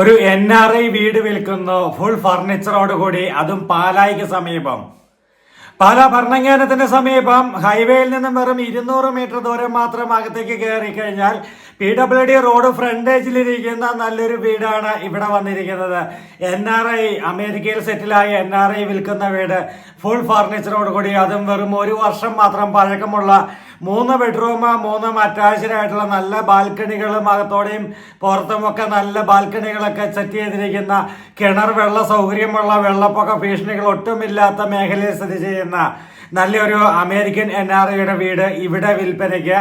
ഒരു NRI വീട് വിൽക്കുന്നു, ഫുൾ ഫർണിച്ചറോട് കൂടി, അതും പാലായിക്ക് സമീപം. പാലാ ഭരണങ്ങാനത്തിന് സമീപം ഹൈവേയിൽ നിന്നും വെറും 200 മീറ്റർ ദൂരം മാത്രം അകത്തേക്ക് കയറി കഴിഞ്ഞാൽ PWD റോഡ് ഫ്രണ്ടേജിലിരിക്കുന്ന നല്ലൊരു വീടാണ് ഇവിടെ വന്നിരിക്കുന്നത്. NRI, അമേരിക്കയിൽ സെറ്റിലായ NRI വിൽക്കുന്ന വീട്, ഫുൾ ഫർണിച്ചറോട് കൂടി, അതും വെറും 1 വർഷം മാത്രം പഴക്കമുള്ള 3 ബെഡ്റൂം, 3 അറ്റാച്ച്ഡ് ആയിട്ടുള്ള നല്ല ബാൽക്കണികളും, അകത്തോടെയും പുറത്തുമൊക്കെ നല്ല ബാൽക്കണികളൊക്കെ സെറ്റ് ചെയ്തിരിക്കുന്ന, കിണർ വെള്ള സൗകര്യമുള്ള, വെള്ളപ്പൊക്ക ഭീഷണികൾ ഒട്ടുമില്ലാത്ത മേഖലയിൽ സ്ഥിതി ചെയ്യുന്ന നല്ലൊരു അമേരിക്കൻ NRIയുടെ വീട് ഇവിടെ വിൽപ്പനയ്ക്ക്.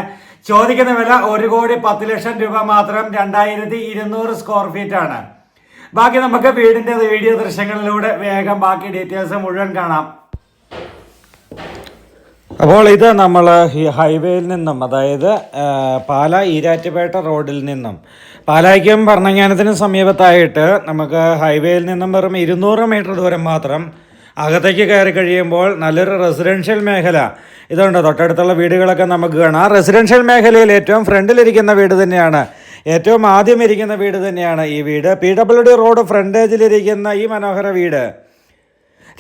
ചോദിക്കുന്ന വില 1,10,00,000 രൂപ മാത്രം. 2200 സ്ക്വയർ ഫീറ്റ് ആണ്. ബാക്കി നമുക്ക് വീടിന്റെ വീഡിയോ ദൃശ്യങ്ങളിലൂടെ വേഗം ബാക്കി ഡീറ്റെയിൽസ് മുഴുവൻ കാണാം. അപ്പോൾ ഇത് നമ്മൾ ഈ ഹൈവേയിൽ നിന്നും, അതായത് പാലാ ഈരാറ്റുപേട്ട റോഡിൽ നിന്നും, പാലായ്ക്കും ഭരണങ്ങാനത്തിനും സമീപത്തായിട്ട് നമുക്ക് ഹൈവേയിൽ നിന്നും വെറും 200 മീറ്റർ ദൂരം മാത്രം അകത്തേക്ക് കയറി കഴിയുമ്പോൾ നല്ലൊരു റെസിഡൻഷ്യൽ മേഖല ഇതുണ്ട്. തൊട്ടടുത്തുള്ള വീടുകളൊക്കെ നമുക്ക് കാണാം. റെസിഡൻഷ്യൽ മേഖലയിൽ ഏറ്റവും ഫ്രണ്ടിലിരിക്കുന്ന വീട് തന്നെയാണ്, ഏറ്റവും ആദ്യം ഇരിക്കുന്ന വീട് തന്നെയാണ് ഈ വീട്. PWD റോഡ് ഫ്രണ്ടേജിലിരിക്കുന്ന ഈ മനോഹര വീട്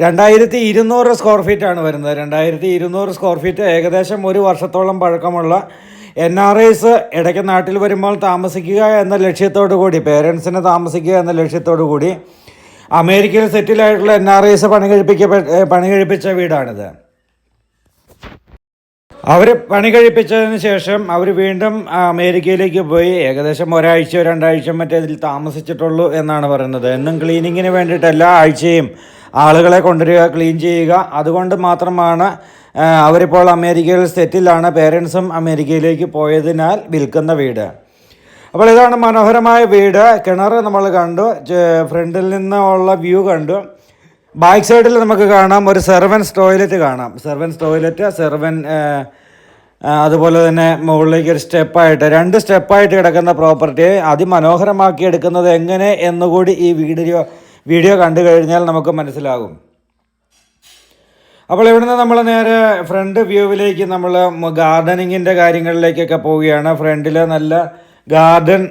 2200 സ്ക്വയർ ഫീറ്റ് ആണ് വരുന്നത്. 2200 സ്ക്വയർ ഫീറ്റ്, ഏകദേശം 1 വർഷത്തോളം പഴക്കമുള്ള NRIs ഇടയ്ക്ക് നാട്ടിൽ വരുമ്പോൾ താമസിക്കുക എന്ന ലക്ഷ്യത്തോടു കൂടി, പേരൻസിന് താമസിക്കുക എന്ന ലക്ഷ്യത്തോടു കൂടി അമേരിക്കയിൽ സെറ്റിലായിട്ടുള്ള NRIs പണി കഴിപ്പിച്ച വീടാണിത്. അവർ പണി കഴിപ്പിച്ചതിന് ശേഷം അവർ വീണ്ടും അമേരിക്കയിലേക്ക് പോയി ഏകദേശം 1-2 ആഴ്ച മറ്റേ ഇതിൽ താമസിച്ചിട്ടുള്ളൂ എന്നാണ് പറയുന്നത്. എന്നും ക്ലീനിങ്ങിന് വേണ്ടിയിട്ട് എല്ലാ ആഴ്ചയും ആളുകളെ കൊണ്ടുവരിക, ക്ലീൻ ചെയ്യുക. അതുകൊണ്ട് മാത്രമാണ് അവരിപ്പോൾ അമേരിക്കയിൽ സെറ്റിലാണ്. പേരൻസും അമേരിക്കയിലേക്ക് പോയതിനാൽ വിൽക്കുന്ന വീട്. അപ്പോൾ ഇതാണ് മനോഹരമായ വീട്. കിണർ നമ്മൾ കണ്ടു, ഫ്രണ്ടിൽ നിന്നുള്ള വ്യൂ കണ്ടു. ബാക്ക് സൈഡിൽ നമുക്ക് കാണാം ഒരു സെർവൻസ് ടോയ്ലറ്റ് കാണാം. അതുപോലെ തന്നെ മുകളിലേക്ക് ഒരു സ്റ്റെപ്പായിട്ട്, 2 സ്റ്റെപ്പായിട്ട് കിടക്കുന്ന പ്രോപ്പർട്ടിയെ അതിമനോഹരമാക്കി എടുക്കുന്നത് എങ്ങനെ എന്നുകൂടി ഈ വീഡിയോ കണ്ടു കഴിഞ്ഞാൽ നമുക്ക് മനസ്സിലാകും. അപ്പോൾ ഇവിടുന്ന് നമ്മൾ നേരെ ഫ്രണ്ട് വ്യൂവിലേക്ക് നമ്മൾ ഗാർഡനിങ്ങിൻ്റെ കാര്യങ്ങളിലേക്കൊക്കെ പോവുകയാണ്. ഫ്രണ്ടിൽ നല്ല ഗാർഡൻ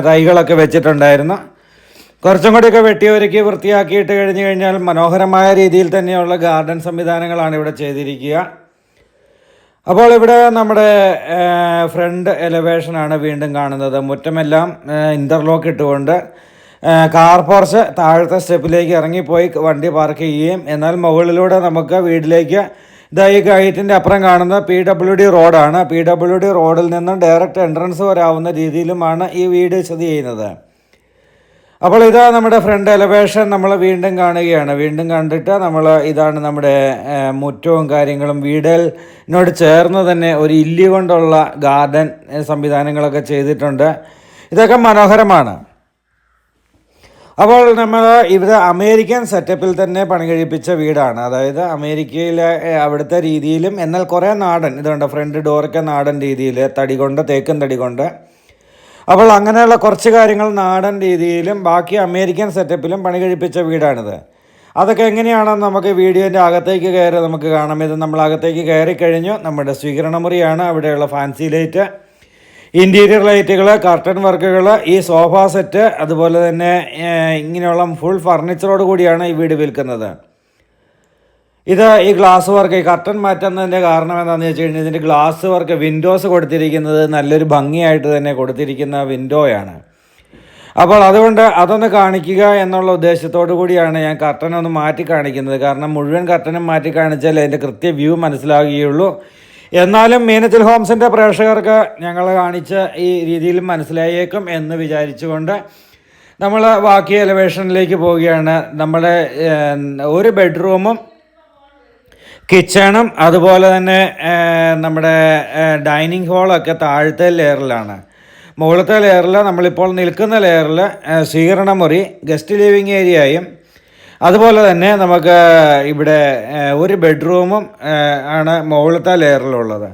തൈകളൊക്കെ വെച്ചിട്ടുണ്ടായിരുന്നു. കുറച്ചും കൂടിയൊക്കെ വെട്ടിയൊരുക്കി വൃത്തിയാക്കിയിട്ട് കഴിഞ്ഞ് കഴിഞ്ഞാൽ മനോഹരമായ രീതിയിൽ തന്നെയുള്ള ഗാർഡൻ സംവിധാനങ്ങളാണ് ഇവിടെ ചെയ്തിരിക്കുക. അപ്പോൾ ഇവിടെ നമ്മുടെ ഫ്രണ്ട് എലവേഷനാണ് വീണ്ടും കാണുന്നത്. മുറ്റമെല്ലാം ഇൻ്റർലോക്ക് ഇട്ടുകൊണ്ട് കാർ പോർച്ച് താഴത്തെ സ്റ്റെപ്പിലേക്ക് ഇറങ്ങിപ്പോയി വണ്ടി പാർക്ക് ചെയ്യുകയും, എന്നാൽ മുകളിലൂടെ നമുക്ക് വീട്ടിലേക്ക് ഈ ഗേറ്റിൻ്റെ അപ്പുറം കാണുന്ന PWD റോഡാണ്. PWD റോഡിൽ നിന്നും ഡയറക്റ്റ് എൻട്രൻസ് വരാവുന്ന രീതിയിലുമാണ് ഈ വീട് സ്ഥിതി ചെയ്യുന്നത്. അപ്പോൾ ഇതാ നമ്മുടെ ഫ്രണ്ട് എലവേഷൻ നമ്മൾ വീണ്ടും കാണുകയാണ്. വീണ്ടും കണ്ടിട്ട് ഇതാണ് നമ്മുടെ മുറ്റവും കാര്യങ്ങളും. വീടിനോട് ചേർന്ന് തന്നെ ഒരു ഇല്ലി കൊണ്ടുള്ള ഗാർഡൻ സംവിധാനങ്ങളൊക്കെ ചെയ്തിട്ടുണ്ട്. ഇതൊക്കെ മനോഹരമാണ്. അപ്പോൾ നമ്മൾ ഇവിടെ അമേരിക്കൻ സെറ്റപ്പിൽ തന്നെ പണി കഴിപ്പിച്ച വീടാണ്. അതായത് അമേരിക്കയിലെ അവിടുത്തെ രീതിയിലും, എന്നാൽ കുറേ നാടൻ, ഇതുണ്ട് ഫ്രണ്ട് ഡോറൊക്കെ നാടൻ രീതിയിൽ, തേക്കും തടി കൊണ്ട്. അപ്പോൾ അങ്ങനെയുള്ള കുറച്ച് കാര്യങ്ങൾ നാടൻ രീതിയിലും ബാക്കി അമേരിക്കൻ സെറ്റപ്പിലും പണി കഴിപ്പിച്ച വീടാണിത്. അതൊക്കെ എങ്ങനെയാണെന്ന് നമുക്ക് വീഡിയോൻ്റെ അകത്തേക്ക് കയറി നമുക്ക് കാണാം. ഇത് നമ്മൾ അകത്തേക്ക് കയറി കഴിഞ്ഞു. നമ്മുടെ സ്വീകരണ മുറിയാണ്. അവിടെയുള്ള ഫാൻസി ലൈറ്റ്, ഇൻറ്റീരിയർ ലൈറ്റുകൾ, കർട്ടൻ വർക്കുകൾ, ഈ സോഫ സെറ്റ്, അതുപോലെ തന്നെ ഇങ്ങനെയുള്ള ഫുൾ ഫർണിച്ചറോട് കൂടിയാണ് ഈ വീട് വിൽക്കുന്നത്. ഈ ഗ്ലാസ് വർക്ക്, ഈ കർട്ടൻ മാറ്റുന്നതിൻ്റെ കാരണം എന്താണെന്ന് വെച്ച് കഴിഞ്ഞാൽ ഇതിൻ്റെ ഗ്ലാസ് വർക്ക്, വിൻഡോസ് കൊടുത്തിരിക്കുന്നത് നല്ലൊരു ഭംഗിയായിട്ട് തന്നെ കൊടുത്തിരിക്കുന്ന വിൻഡോയാണ്. അപ്പോൾ അതുകൊണ്ട് അതൊന്ന് കാണിക്കുക എന്നുള്ള ഉദ്ദേശത്തോടു കൂടിയാണ് ഞാൻ കർട്ടനൊന്ന് മാറ്റി കാണിക്കുന്നത്. കാരണം മുഴുവൻ കർട്ടനും മാറ്റി കാണിച്ചാൽ അതിൻ്റെ കൃത്യ വ്യൂ മനസ്സിലാകുകയുള്ളൂ. എന്നാലും മീനച്ചിൽ ഹോംസിൻ്റെ പ്രേക്ഷകർക്ക് ഞങ്ങൾ കാണിച്ച ഈ രീതിയിൽ മനസ്സിലായേക്കും എന്ന് വിചാരിച്ചുകൊണ്ട് നമ്മൾ ബാക്കി എലവേഷനിലേക്ക് പോവുകയാണ്. നമ്മുടെ ഒരു ബെഡ്റൂമും കിച്ചണും അതുപോലെ തന്നെ നമ്മുടെ ഡൈനിങ് ഹാളൊക്കെ താഴത്തെ ലെയറിലാണ്. മുകളിലത്തെ ലെയറിൽ, നമ്മളിപ്പോൾ നിൽക്കുന്ന ലെയറിൽ സ്വീകരണ മുറി, ഗസ്റ്റ് ലിവിങ് ഏരിയയും, അതുപോലെ തന്നെ നമുക്ക് ഇവിടെ ഒരു ബെഡ്റൂമും ആണ് മുകളിലത്തെ ലെയറിലുള്ളത്.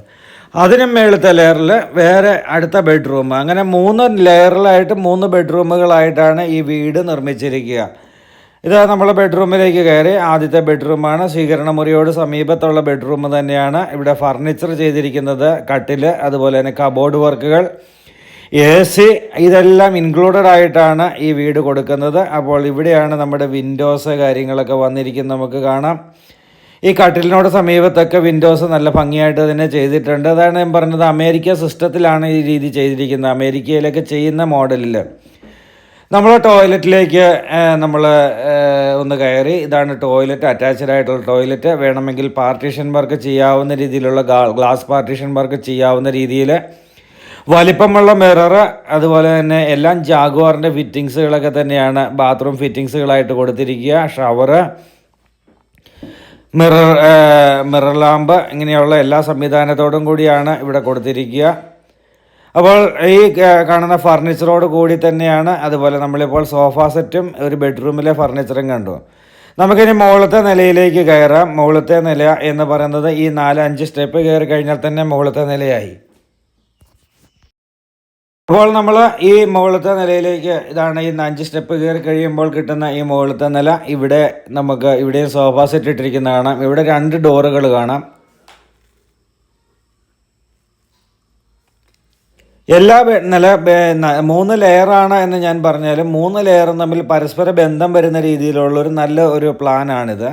അതിനും മേളത്തെ ലെയറിൽ വേറെ അടുത്ത ബെഡ്റൂം. അങ്ങനെ 3 ലെയറിലായിട്ട് 3 ബെഡ്റൂമുകളായിട്ടാണ് ഈ വീട് നിർമ്മിച്ചിരിക്കുക. ഇത് നമ്മൾ ബെഡ്റൂമിലേക്ക് കയറി. ആദ്യത്തെ ബെഡ്റൂമാണ്, സ്വീകരണ മുറിയോട് സമീപത്തുള്ള ബെഡ്റൂം തന്നെയാണ്. ഇവിടെ ഫർണിച്ചർ ചെയ്തിരിക്കുന്നത് കട്ടിൽ, അതുപോലെ തന്നെ കബോർഡ് വർക്കുകൾ, AC ഇതെല്ലാം ഇൻക്ലൂഡഡ് ആയിട്ടാണ് ഈ വീട് കൊടുക്കുന്നത്. അപ്പോൾ ഇവിടെയാണ് നമ്മുടെ വിൻഡോസ് കാര്യങ്ങളൊക്കെ വന്നിരിക്കുന്നത്, നമുക്ക് കാണാം. ഈ കട്ടിലിനോട് സമീപത്തൊക്കെ വിൻഡോസ് നല്ല ഭംഗിയായിട്ട് തന്നെ ചെയ്തിട്ടുണ്ട്. അതാണ് ഞാൻ പറഞ്ഞത്, അമേരിക്ക സിസ്റ്റത്തിലാണ് ഈ രീതി ചെയ്തിരിക്കുന്നത്. അമേരിക്കയിലൊക്കെ ചെയ്യുന്ന മോഡലിൽ നമ്മൾ ടോയ്ലറ്റിലേക്ക് നമ്മൾ ഒന്ന് കയറി. ഇതാണ് ടോയ്ലറ്റ്, അറ്റാച്ച്ഡ് ആയിട്ടുള്ള ടോയ്ലറ്റ്. വേണമെങ്കിൽ പാർട്ടീഷൻ വർക്ക് ചെയ്യാവുന്ന രീതിയിലുള്ള ഗ്ലാസ് പാർട്ടീഷൻ വർക്ക് ചെയ്യാവുന്ന രീതിയിൽ വലിപ്പമുള്ള മിറർ, അതുപോലെ തന്നെ എല്ലാം ജാഗ്വാറിൻ്റെ ഫിറ്റിങ്സുകളൊക്കെ തന്നെയാണ് ബാത്റൂം ഫിറ്റിങ്സുകളായിട്ട് കൊടുത്തിരിക്കുക. ഷവർ, മിറർ ലാമ്പ്, ഇങ്ങനെയുള്ള എല്ലാ സംവിധാനത്തോടും കൂടിയാണ് ഇവിടെ കൊടുത്തിരിക്കുക. അപ്പോൾ ഈ കാണുന്ന ഫർണിച്ചറോട് കൂടി തന്നെയാണ്. അതുപോലെ നമ്മളിപ്പോൾ സോഫ സെറ്റും ഒരു ബെഡ്റൂമിലെ ഫർണിച്ചറും കണ്ടു. നമുക്കിനി മുകളിലത്തെ നിലയിലേക്ക് കയറാം. മുകളിലത്തെ നില എന്ന് പറയുന്നത് ഈ 4-5 സ്റ്റെപ്പ് കയറി കഴിഞ്ഞാൽ തന്നെ മുകളിലത്തെ നിലയായി. അപ്പോൾ നമ്മൾ ഈ മുകളിലത്തെ നിലയിലേക്ക്, ഇതാണ് ഈ 5 സ്റ്റെപ്പ് കയറി കഴിയുമ്പോൾ കിട്ടുന്ന ഈ മുകളിലത്തെ നില. ഇവിടെ നമുക്ക് ഇവിടെയും സോഫ സെറ്റ് ഇട്ടിരിക്കുന്ന കാണാം. ഇവിടെ 2 ഡോറുകൾ കാണാം. എല്ലാ 3 ലെയറാണ് എന്ന് ഞാൻ പറഞ്ഞാലും 3 ലെയറും തമ്മിൽ പരസ്പര ബന്ധം വരുന്ന രീതിയിലുള്ളൊരു നല്ല ഒരു പ്ലാനാണിത്.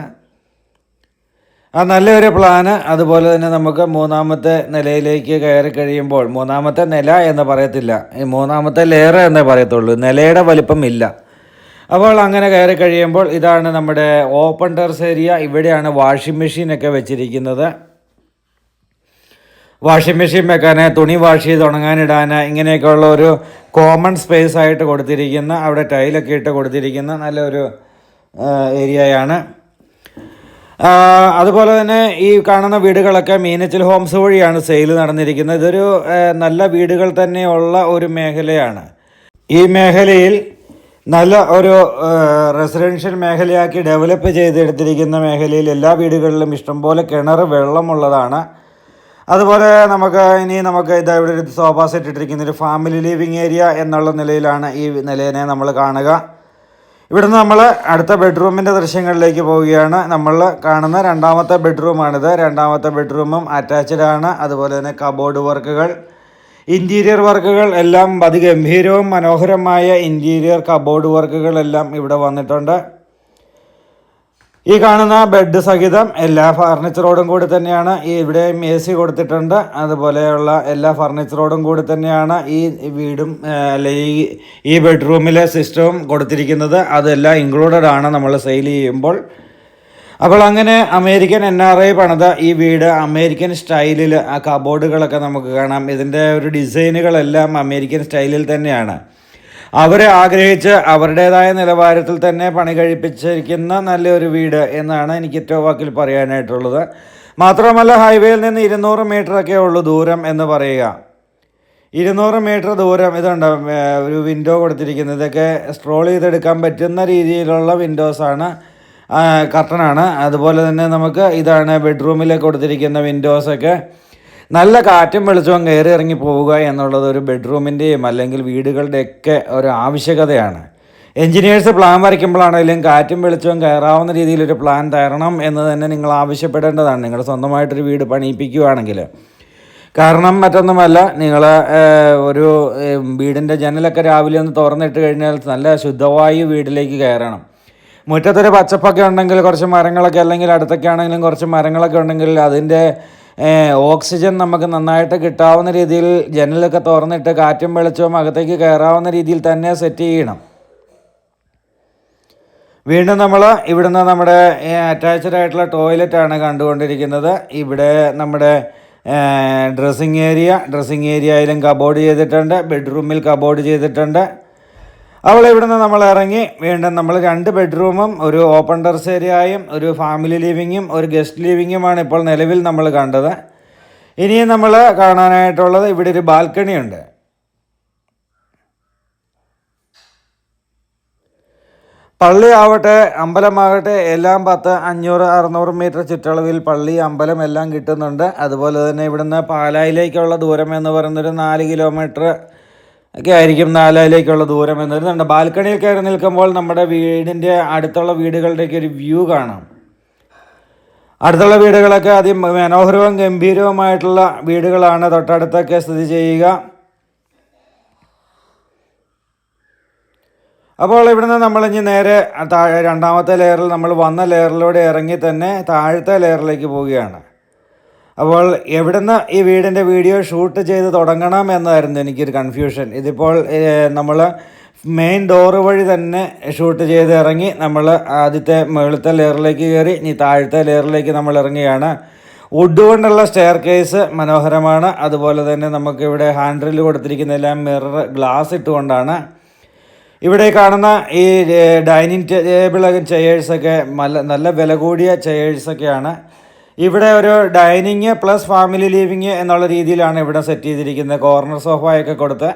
ആ നല്ലൊരു പ്ലാന്. അതുപോലെ തന്നെ നമുക്ക് 3ാമത്തെ നിലയിലേക്ക് കയറി കഴിയുമ്പോൾ, 3ാമത്തെ നില എന്ന് പറയത്തില്ല, ഈ 3ാമത്തെ ലെയർ എന്നേ പറയത്തുള്ളൂ, നിലയുടെ വലിപ്പം ഇല്ല. അപ്പോൾ അങ്ങനെ കയറി കഴിയുമ്പോൾ ഇതാണ് നമ്മുടെ ഓപ്പൺ ടെറസ് ഏരിയ. ഇവിടെയാണ് വാഷിംഗ് മെഷീനൊക്കെ വെച്ചിരിക്കുന്നത്. വാഷിംഗ് മെഷീൻ വെക്കാൻ, തുണി വാഷ് ചെയ്ത് ഉണങ്ങാനിടാൻ, ഇങ്ങനെയൊക്കെയുള്ള ഒരു കോമൺ സ്പേസ് ആയിട്ട് കൊടുത്തിരിക്കുന്ന, അവിടെ ടൈലൊക്കെ ഇട്ട് കൊടുത്തിരിക്കുന്ന നല്ലൊരു ഏരിയയാണ്. അതുപോലെ തന്നെ ഈ കാണുന്ന വീടുകളൊക്കെ മീനച്ചിൽ ഹോംസ് വഴിയാണ് സെയിൽ നടന്നിരിക്കുന്നത്. ഇതൊരു നല്ല വീടുകൾ തന്നെയുള്ള ഒരു മേഖലയാണ്. ഈ മേഖലയിൽ നല്ല ഒരു റെസിഡൻഷ്യൽ മേഖലയാക്കി ഡെവലപ്പ് ചെയ്തെടുത്തിരിക്കുന്ന മേഖലയിൽ എല്ലാ വീടുകളിലും ഇഷ്ടംപോലെ കിണർ വെള്ളമുള്ളതാണ്. അതുപോലെ നമുക്ക് ഇതാ ഇവിടെ ഒരു സോഫ സെറ്റ് ഇട്ടിരിക്കുന്ന ഒരു ഫാമിലി ലിവിങ് ഏരിയ എന്നുള്ള നിലയിലാണ് ഈ നിലയെ നമ്മൾ കാണുക. ഇവിടുന്ന് നമ്മൾ അടുത്ത ബെഡ്റൂമിൻ്റെ ദൃശ്യങ്ങളിലേക്ക് പോവുകയാണ്. നമ്മൾ കാണുന്ന 2ാമത്തെ ബെഡ്റൂമാണിത്. 2ാമത്തെ ബെഡ്റൂമും അറ്റാച്ച്ഡ് ആണ്. അതുപോലെ തന്നെ കബോർഡ് വർക്കുകൾ, ഇൻറ്റീരിയർ വർക്കുകൾ എല്ലാം അതിഗംഭീരവും മനോഹരമായ ഇൻറ്റീരിയർ കബോർഡ് വർക്കുകളെല്ലാം ഇവിടെ വന്നിട്ടുണ്ട്. ഈ കാണുന്ന ബെഡ് സഹിതം എല്ലാ ഫർണിച്ചറോടും കൂടി തന്നെയാണ് ഇവിടെയും AC കൊടുത്തിട്ടുണ്ട്. അതുപോലെയുള്ള എല്ലാ ഫർണിച്ചറോടും കൂടി തന്നെയാണ് ഈ വീടും ഈ ബെഡ്റൂമിലെ സിസ്റ്റവും കൊടുത്തിരിക്കുന്നത്. അതെല്ലാം ഇൻക്ലൂഡഡ് ആണ് നമ്മൾ സെയിൽ ചെയ്യുമ്പോൾ. അപ്പോൾ അങ്ങനെ അമേരിക്കൻ NRI പണിത ഈ വീട് അമേരിക്കൻ സ്റ്റൈലിൽ, ആ കബോർഡുകളൊക്കെ നമുക്ക് കാണാം. ഇതിൻ്റെ ഒരു ഡിസൈനുകളെല്ലാം അമേരിക്കൻ സ്റ്റൈലിൽ തന്നെയാണ്. അവരെ ആഗ്രഹിച്ച് അവരുടേതായ നിലവാരത്തിൽ തന്നെ പണി കഴിപ്പിച്ചിരിക്കുന്ന നല്ലൊരു വീട് എന്നാണ് എനിക്ക് ഏറ്റവും വാക്കിൽ പറയാനായിട്ടുള്ളത്. മാത്രമല്ല, ഹൈവേയിൽ നിന്ന് 200 മീറ്ററൊക്കെ ഉള്ളൂ ദൂരം എന്ന് പറയുക. 200 മീറ്റർ ദൂരം. ഇതുണ്ട് ഒരു വിൻഡോ കൊടുത്തിരിക്കുന്നത്. ഇതൊക്കെ സ്ട്രോൾ ചെയ്തെടുക്കാൻ പറ്റുന്ന രീതിയിലുള്ള വിൻഡോസാണ്, കർട്ടനാണ്. അതുപോലെ തന്നെ നമുക്ക് ഇതാണ് ബെഡ്റൂമിലേക്ക് കൊടുത്തിരിക്കുന്ന വിൻഡോസൊക്കെ. നല്ല കാറ്റും വെളിച്ചവും കയറി ഇറങ്ങി പോവുക എന്നുള്ളത് ഒരു ബെഡ്റൂമിൻ്റെയും അല്ലെങ്കിൽ വീടുകളുടെയൊക്കെ ഒരു ആവശ്യകതയാണ്. എൻജിനീയേഴ്സ് പ്ലാൻ വരയ്ക്കുമ്പോഴാണെങ്കിലും കാറ്റും വെളിച്ചവും കയറാവുന്ന രീതിയിലൊരു പ്ലാൻ തരണം എന്ന് തന്നെ നിങ്ങൾ ആവശ്യപ്പെടേണ്ടതാണ്, നിങ്ങൾ സ്വന്തമായിട്ടൊരു വീട് പണിയിപ്പിക്കുകയാണെങ്കിൽ. കാരണം മറ്റൊന്നുമല്ല, നിങ്ങൾ ഒരു വീടിൻ്റെ ജനലൊക്കെ രാവിലെ ഒന്ന് തുറന്നിട്ട് കഴിഞ്ഞാൽ നല്ല ശുദ്ധവായു വീട്ടിലേക്ക് കയറണം. മുറ്റത്തൊരു പച്ചപ്പൊക്കെ ഉണ്ടെങ്കിൽ, കുറച്ച് മരങ്ങളൊക്കെ, അല്ലെങ്കിൽ അടുത്തൊക്കെ ആണെങ്കിലും കുറച്ച് മരങ്ങളൊക്കെ ഉണ്ടെങ്കിൽ അതിൻ്റെ ഓക്സിജൻ നമുക്ക് നന്നായിട്ട് കിട്ടാവുന്ന രീതിയിൽ ജനലൊക്കെ തുറന്നിട്ട് കാറ്റും വെളിച്ചവും അകത്തേക്ക് കയറാവുന്ന രീതിയിൽ തന്നെ സെറ്റ് ചെയ്യണം. വീണ്ടും നമ്മൾ ഇവിടുന്ന് നമ്മുടെ അറ്റാച്ച്ഡ് ആയിട്ടുള്ള ടോയ്ലറ്റാണ് കണ്ടുകൊണ്ടിരിക്കുന്നത്. ഇവിടെ നമ്മുടെ ഡ്രസ്സിങ് ഏരിയയിലും കബോർഡ് ചെയ്തിട്ടുണ്ട്, ബെഡ്റൂമിൽ കബോർഡ് ചെയ്തിട്ടുണ്ട്. ഇവിടുന്ന് നമ്മൾ ഇറങ്ങി വീണ്ടും നമ്മൾ 2 ബെഡ്റൂമും ഒരു ഓപ്പൺ ടെറസ് ഏരിയയും ഒരു ഫാമിലി ലിവിങ്ങും ഒരു ഗസ്റ്റ് ലിവിങ്ങുമാണ് ഇപ്പോൾ നിലവിൽ നമ്മൾ കണ്ടത്. ഇനിയും നമ്മൾ കാണാനായിട്ടുള്ളത് ഇവിടെ ഒരു ബാൽക്കണി ഉണ്ട്. പള്ളി ആവട്ടെ അമ്പലമാകട്ടെ എല്ലാം 500-600 മീറ്റർ ചുറ്റളവിൽ പള്ളി, അമ്പലം എല്ലാം കിട്ടുന്നുണ്ട്. അതുപോലെ തന്നെ ഇവിടുന്ന് പാലായിലേക്കുള്ള ദൂരം എന്ന് പറയുന്നൊരു 4 കിലോമീറ്റർ ഒക്കെ ആയിരിക്കും. പാലായിലേക്കുള്ള ദൂരം എന്ന് പറയുന്നുണ്ട്. ബാൽക്കണിയിൽ കയറി നിൽക്കുമ്പോൾ നമ്മുടെ വീടിൻ്റെ അടുത്തുള്ള വീടുകളുടെയൊക്കെ ഒരു വ്യൂ കാണാം. അടുത്തുള്ള വീടുകളൊക്കെ അതിമനോഹരവും ഗംഭീരവുമായിട്ടുള്ള വീടുകളാണ് തൊട്ടടുത്തൊക്കെ സ്ഥിതി ചെയ്യുക. അപ്പോൾ ഇവിടുന്ന് നമ്മളിഞ്ഞ് നേരെ രണ്ടാമത്തെ ലെയറിൽ നമ്മൾ വന്ന ലെയറിലൂടെ ഇറങ്ങി തന്നെ താഴത്തെ ലെയറിലേക്ക് പോവുകയാണ്. അപ്പോൾ എവിടുന്ന് ഈ വീടിൻ്റെ വീഡിയോ ഷൂട്ട് ചെയ്ത് തുടങ്ങണം എന്നായിരുന്നു എനിക്കൊരു കൺഫ്യൂഷൻ. ഇതിപ്പോൾ നമ്മൾ മെയിൻ ഡോറ് വഴി തന്നെ ഷൂട്ട് ചെയ്ത് ഇറങ്ങി നമ്മൾ ആദ്യത്തെ മുകളിലത്തെ ലെയറിലേക്ക് കയറി ഇനി താഴത്തെ ലെയറിലേക്ക് നമ്മൾ ഇറങ്ങുകയാണ്. വുഡ് കൊണ്ടുള്ള സ്റ്റെയർ കേസ് മനോഹരമാണ്. അതുപോലെ തന്നെ നമുക്കിവിടെ ഹാൻഡ് ഡ്രിൽ കൊടുത്തിരിക്കുന്ന എല്ലാം മിറർ ഗ്ലാസ് ഇട്ടുകൊണ്ടാണ്. ഇവിടെ കാണുന്ന ഈ ഡൈനിങ് ടേബിൾ ചെയേഴ്സൊക്കെ നല്ല വില കൂടിയ ചെയേഴ്സൊക്കെയാണ്. ഇവിടെ ഒരു ഡൈനിങ് പ്ലസ് ഫാമിലി ലിവിങ് എന്നുള്ള രീതിയിലാണ് ഇവിടെ സെറ്റ് ചെയ്തിരിക്കുന്നത്. കോർണർ സോഫയൊക്കെ കൊടുത്ത്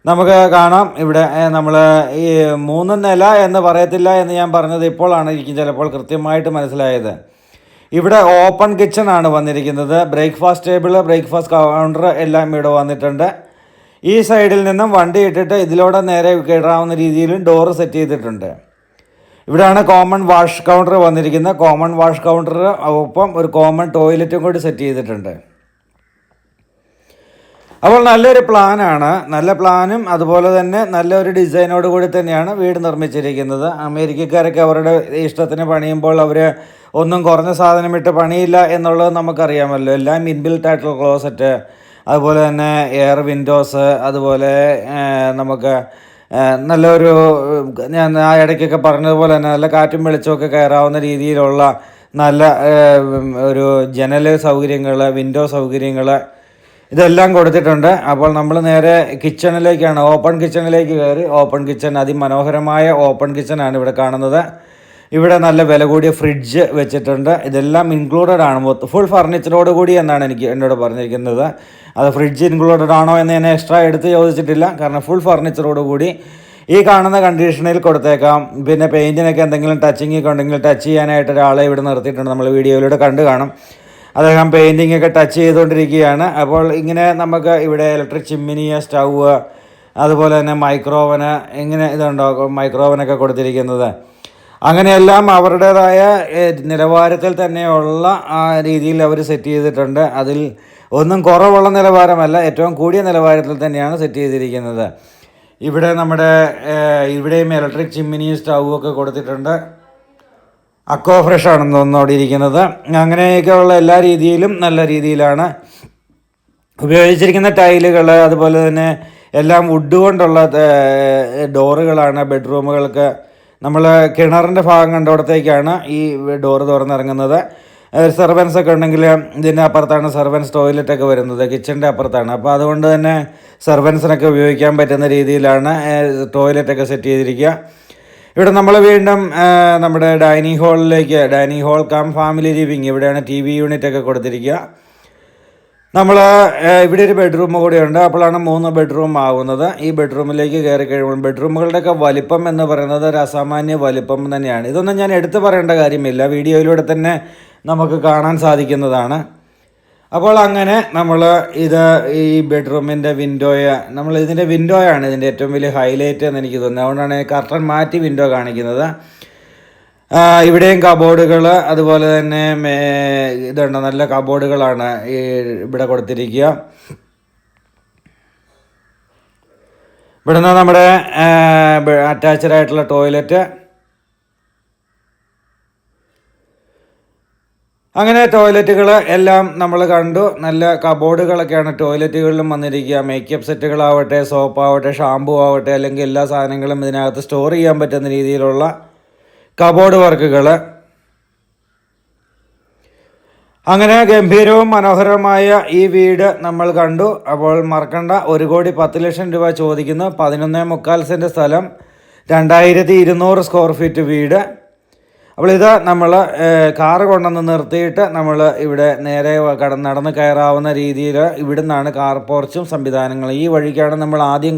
നമുക്ക് കാണാം. ഇവിടെ നമ്മൾ ഈ 3 നില എന്ന് പറയത്തില്ല എന്ന് ഞാൻ പറഞ്ഞത് ഇപ്പോഴാണ് എനിക്ക് ചിലപ്പോൾ കൃത്യമായിട്ട് മനസ്സിലായത്. ഇവിടെ ഓപ്പൺ കിച്ചൺ ആണ് വന്നിരിക്കുന്നത്. ബ്രേക്ക്ഫാസ്റ്റ് ടേബിൾ, ബ്രേക്ക്ഫാസ്റ്റ് കൗണ്ടർ എല്ലാം ഇവിടെ വന്നിട്ടുണ്ട്. ഈ സൈഡിൽ നിന്നും വണ്ടി ഇട്ടിട്ട് ഇതിലൂടെ നേരെ കയറാവുന്ന രീതിയിലും ഡോറ് സെറ്റ് ചെയ്തിട്ടുണ്ട്. ഇവിടെയാണ് കോമൺ വാഷ് കൗണ്ടർ വന്നിരിക്കുന്നത്. കോമൺ വാഷ് കൗണ്ടർ ഒപ്പം ഒരു കോമൺ ടോയ്ലറ്റും കൂടി സെറ്റ് ചെയ്തിട്ടുണ്ട്. അപ്പോൾ നല്ലൊരു പ്ലാനാണ്. നല്ല പ്ലാനും അതുപോലെ തന്നെ നല്ലൊരു ഡിസൈനോട് കൂടി തന്നെയാണ് വീട് നിർമ്മിച്ചിരിക്കുന്നത്. അമേരിക്കക്കാരൊക്കെ അവരുടെ ഇഷ്ടത്തിന് പണിയുമ്പോൾ അവർ ഒന്നും കുറഞ്ഞ സാധനം ഇട്ട് പണിയില്ല എന്നുള്ളത് നമുക്കറിയാമല്ലോ. എല്ലാം ഇൻബിൽറ്റ് ആയിട്ടുള്ള ക്ലോസറ്റ്, അതുപോലെ തന്നെ എയർ വിൻഡോസ്, അതുപോലെ നമുക്ക് നല്ലൊരു ഞാൻ ആ ഇടയ്ക്കൊക്കെ പറഞ്ഞതുപോലെ തന്നെ നല്ല കാറ്റും വെളിച്ചമൊക്കെ കയറാവുന്ന രീതിയിലുള്ള നല്ല ഒരു ജനൽ സൗകര്യങ്ങൾ, വിൻഡോ സൗകര്യങ്ങൾ ഇതെല്ലാം കൊടുത്തിട്ടുണ്ട്. അപ്പോൾ നമ്മൾ നേരെ കിച്ചണിലേക്കാണ്, ഓപ്പൺ കിച്ചണിലേക്ക് കയറി. ഓപ്പൺ കിച്ചൺ, അതിമനോഹരമായ ഓപ്പൺ കിച്ചണാണ് ഇവിടെ കാണുന്നത്. ഇവിടെ നല്ല വില കൂടിയ ഫ്രിഡ്ജ് വെച്ചിട്ടുണ്ട്. ഇതെല്ലാം ഇൻക്ലൂഡഡ് ആണ്, ഫുൾ ഫർണിച്ചറോട് കൂടി എന്നാണ് എന്നോട് പറഞ്ഞിരിക്കുന്നത്. അത് ഫ്രിഡ്ജ് ഇൻക്ലൂഡഡ് ആണോ എന്ന് ഞാൻ എക്സ്ട്രാ എടുത്ത് ചോദിച്ചിട്ടില്ല, കാരണം ഫുൾ ഫർണിച്ചറോട് കൂടി ഈ കാണുന്ന കണ്ടീഷനിൽ കൊടുത്തേക്കാം. പിന്നെ പെയിൻറ്റിനൊക്കെ എന്തെങ്കിലും ടച്ചിങ് ഒക്കെ ഉണ്ടെങ്കിൽ ടച്ച് ചെയ്യാനായിട്ട് ഒരാളെ ഇവിടെ നിർത്തിയിട്ടുണ്ട്. നമ്മൾ വീഡിയോയിലൂടെ കണ്ടു കാണും. അദ്ദേഹം പെയിൻറ്റിംഗ് ഒക്കെ ടച്ച് ചെയ്തുകൊണ്ടിരിക്കുകയാണ്. അപ്പോൾ ഇങ്ങനെ നമുക്ക് ഇവിടെ ഇലക്ട്രിക് ചിമ്മിനി, സ്റ്റൗവ്, അതുപോലെ തന്നെ മൈക്രോവന്, ഇങ്ങനെ ഇതുണ്ടോ മൈക്രോവനൊക്കെ കൊടുത്തിരിക്കുന്നത്. അങ്ങനെയെല്ലാം അവരുടേതായ നിലവാരത്തിൽ തന്നെയുള്ള ആ രീതിയിൽ അവർ സെറ്റ് ചെയ്തിട്ടുണ്ട്. അതിൽ ഒന്നും കുറവുള്ള നിലവാരമല്ല, ഏറ്റവും കൂടിയ നിലവാരത്തിൽ തന്നെയാണ് സെറ്റ് ചെയ്തിരിക്കുന്നത്. ഇവിടെ നമ്മുടെ ഇവിടെയും ഇലക്ട്രിക് ചിമ്മിനി, സ്റ്റൗവും ഒക്കെ കൊടുത്തിട്ടുണ്ട്. അക്വ ഫ്രഷ് ആണെന്ന് തോന്നുന്നോടിയിരിക്കുന്നത്. അങ്ങനെയൊക്കെയുള്ള എല്ലാ രീതിയിലും നല്ല രീതിയിലാണ് ഉപയോഗിച്ചിരിക്കുന്ന. ടൈലുകൾ അതുപോലെ തന്നെ എല്ലാം വുഡ് കൊണ്ടുള്ള ഡോറുകളാണ്. ബെഡ്റൂമുകൾക്ക് നമ്മൾ കിണറിൻ്റെ ഭാഗം കണ്ടോടത്തേക്കാണ് ഈ ഡോറ് തുറന്നിറങ്ങുന്നത്. സെർവൻസ് ഒക്കെ ഉണ്ടെങ്കിൽ ഇതിൻ്റെ അപ്പുറത്താണ് സെർവൻസ് ടോയ്ലറ്റൊക്കെ വരുന്നത്, കിച്ചൻ്റെ അപ്പുറത്താണ്. അപ്പോൾ അതുകൊണ്ട് തന്നെ സെർവൻസിനൊക്കെ ഉപയോഗിക്കാൻ പറ്റുന്ന രീതിയിലാണ് ടോയ്ലറ്റൊക്കെ സെറ്റ് ചെയ്തിരിക്കുക. ഇവിടെ നമ്മൾ വീണ്ടും നമ്മുടെ dining hall cum family living, ഇവിടെയാണ് TV യൂണിറ്റൊക്കെ കൊടുത്തിരിക്കുക. നമ്മൾ ഇവിടെ ഒരു ബെഡ്റൂം കൂടിയുണ്ട്. അപ്പോഴാണ് 3 ബെഡ്റൂം ആവുന്നത്. ഈ ബെഡ്റൂമിലേക്ക് കയറി കഴിയുമ്പോൾ ബെഡ്റൂമുകളുടെയൊക്കെ വലിപ്പം എന്ന് പറയുന്നത് ഒരു അസാമാന്യ വലിപ്പം തന്നെയാണ്. ഇതൊന്നും ഞാൻ എടുത്തു പറയേണ്ട കാര്യമില്ല, വീഡിയോയിലൂടെ തന്നെ നമുക്ക് കാണാൻ സാധിക്കുന്നതാണ്. അപ്പോൾ അങ്ങനെ നമ്മൾ ഈ ബെഡ്റൂമിൻ്റെ ഇതിൻ്റെ വിൻഡോയാണ് ഇതിൻ്റെ ഏറ്റവും വലിയ ഹൈലൈറ്റ് എന്ന് എനിക്ക് തോന്നുന്നത്. അതുകൊണ്ടാണ് കർട്ടൻ മാറ്റി വിൻഡോ കാണിക്കുന്നത്. ഇവിടെയും കബോർഡുകൾ, അതുപോലെ തന്നെ ഇതുണ്ട്, നല്ല കബോർഡുകളാണ് ഇവിടെ കൊടുത്തിരിക്കുക. ഇവിടുന്ന് നമ്മുടെ അറ്റാച്ച്ഡ് ആയിട്ടുള്ള ടോയ്ലറ്റ്. അങ്ങനെ ടോയ്ലറ്റുകൾ എല്ലാം നമ്മൾ കണ്ടു. നല്ല കബോർഡുകളൊക്കെയാണ് ടോയ്ലറ്റുകളിലും വന്നിരിക്കുക. മേക്കപ്പ് സെറ്റുകളാവട്ടെ, സോപ്പാവട്ടെ, ഷാമ്പു ആവട്ടെ, അല്ലെങ്കിൽ എല്ലാ സാധനങ്ങളും ഇതിനകത്ത് സ്റ്റോർ ചെയ്യാൻ പറ്റുന്ന രീതിയിലുള്ള കബോർഡ് വർക്കുകൾ. അങ്ങനെ ഗംഭീരവും മനോഹരമായ ഈ വീട് നമ്മൾ കണ്ടു. അപ്പോൾ മറക്കണ്ട, 1,10,00,000 രൂപ ചോദിക്കുന്നു. 11.25 സെൻറ്റ് സ്ഥലം, 2200 സ്ക്വയർ ഫീറ്റ് വീട്. അപ്പോൾ ഇത് നമ്മൾ കാറ് കൊണ്ടുവന്ന് നിർത്തിയിട്ട് നമ്മൾ ഇവിടെ നേരെ നടന്ന് കയറാവുന്ന രീതിയിൽ ഇവിടുന്നാണ് കാർ പോർച്ചും സംവിധാനങ്ങൾ. ഈ വഴിക്കാണ് നമ്മൾ ആദ്യം